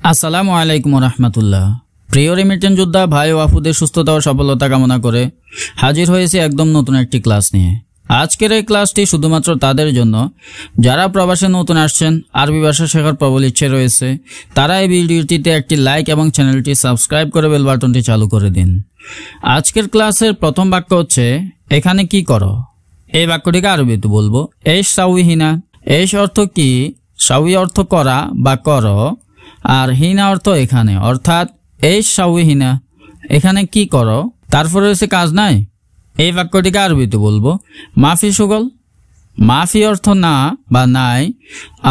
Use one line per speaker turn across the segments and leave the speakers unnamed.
আসসালামু আলাইকুম রহমতুল্লাহ। প্রিয় রেমিটেন্স যোদ্ধা ভাই ও আপুদের সুস্থতা ও সফলতা কামনা করে হাজির হয়েছে একদম নতুন একটি ক্লাস নিয়ে। আজকের এই ক্লাসটি শুধুমাত্র তাদের জন্য যারা প্রবাসে নতুন আসছেন, আরবি ভাষা শেখার প্রবল ইচ্ছে রয়েছে, তারা এই ভিডিওটিতে একটি লাইক এবং চ্যানেলটি সাবস্ক্রাইব করে বেল বাটনটি চালু করে দিন। আজকের ক্লাসের প্রথম বাক্য হচ্ছে এখানে কি করো। এই বাক্যটিকে আরবিতে বলবো এশ সাউই হিনা। এশ অর্থ কি, সাউই অর্থ করা বা করো, আর হিনা অর্থ এখানে, অর্থাৎ এশ সাউই হিনা, এখানে কি করো। তারপরে রয়েছে কাজ নাই। এই বাক্যটিকে আরবিতে বলবো মাফি সুগল। মাফি অর্থ না বা নাই,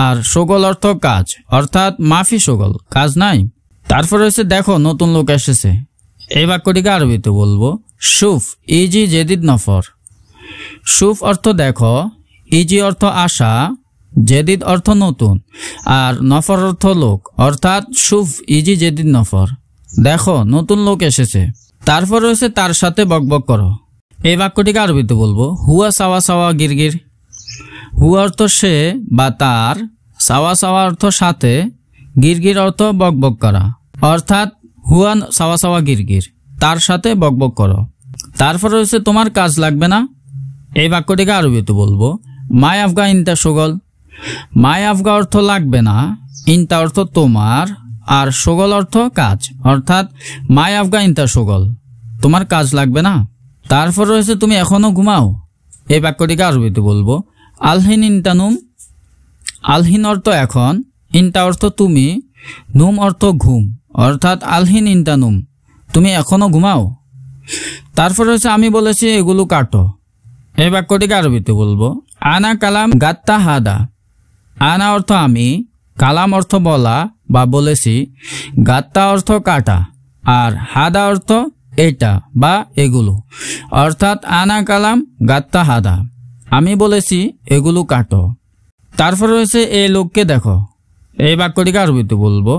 আর সুগল অর্থ কাজ, অর্থাৎ মাফি সুগল, কাজ নাই। তারপর রয়েছে দেখো নতুন লোক এসেছে। এই বাক্যটিকে আরবিতে বলবো শুফ ইজি জেদিদ নফর। শুফ অর্থ দেখো, ইজি অর্থ আশা, জেদিদ অর্থ নতুন, আর নফর অর্থ লোক, অর্থাৎ শুফ ইজি জেদিদ নফর, দেখো নতুন লোক এসেছে। তারপর রয়েছে তার সাথে বকবক করো। এই বাক্যটিকে আরবিতে বলবো হুয়া সাওয়া সাওয়া গিরগির। হুয়া অর্থ সে বা তার, সাওয়া সাওয়া অর্থ সাথে, গিরগির অর্থ বকবক করা, অর্থাৎ হুয়া সাওয়া সাওয়া গিরগির, তার সাথে বকবক করো। তারপর রয়েছে তোমার কাজ লাগবে না। এই বাক্যটিকে আরবিতে বলবো মাই আফগা ইনতা সুগল। মাই আফগা অর্থ লাগবে না, ইনতা অর্থ তোমার, আর সুগল অর্থ কাজ, অর্থাৎ মাই আফগা ইনতা সুগল, তোমার কাজ লাগবে না। তারপর রয়েছে তুমি এখনো ঘুমাও। এই বাক্যটিকে আরবিতে বলবো আলহিন ইনতা নুম। আলহিন অর্থ এখন, ইনতা অর্থ তুমি, নুম অর্থ ঘুম, অর্থাৎ আলহিন ইনতা নুম, তুমি এখনো ঘুমাও। তারপর রয়েছে আমি বলেছি এগুলো কাটো। এই বাক্যটিকে আরবিতে বলবো আনা কালাম গাত্তা হাদা। আনা অর্থ আমি, কালাম অর্থ বলা বা বলেছি, গাত্তা অর্থ কাটা, আর হাদা অর্থ এটা বা এগুলো, অর্থাৎ আনা কালাম গাত্তা হাদা, আমি বলেছি এগুলো কাটো। তারপর রয়েছে এই লোককে দেখো। এই বাক্যটিকে আরবিতে বলবো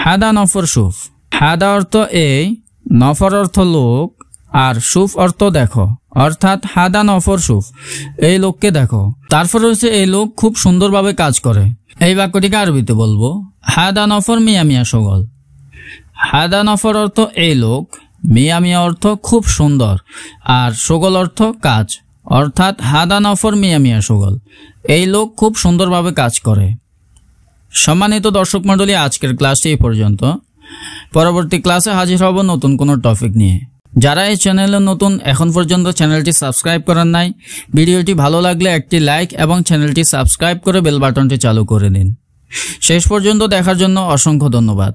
হাদা নফর সুফ। হাদা অর্থ এই, নফর অর্থ লোক, আর সুফ অর্থ দেখো, অর্থাৎ হাদা নফর সুফ, এই লোককে দেখো। তারপর রয়েছে এই লোক খুব সুন্দরভাবে কাজ করে। এই বাক্যটিকে আরবিতে বলবো হাদা নফর মিয়া মিয়া সুগল। হাদা নফর অর্থ এই লোক, মিয়া মিয়া অর্থ খুব সুন্দর, আর সুগল অর্থ কাজ, অর্থাৎ হাদা নফর মিয়া মিয়া সুগল, এই লোক খুব সুন্দরভাবে কাজ করে। সম্মানিত দর্শক মণ্ডলী, আজকের ক্লাসটি এই পর্যন্ত। পরবর্তী ক্লাসে হাজির হব নতুন কোনো টপিক নিয়ে। যারা এই চ্যানেলে নতুন, এখন পর্যন্ত চ্যানেলটি সাবস্ক্রাইব করেন নাই, ভিডিওটি ভালো লাগলে একটি লাইক এবং চ্যানেলটি সাবস্ক্রাইব করে বেল বাটনটি চালু করে দিন। শেষ পর্যন্ত দেখার জন্য অসংখ্য ধন্যবাদ।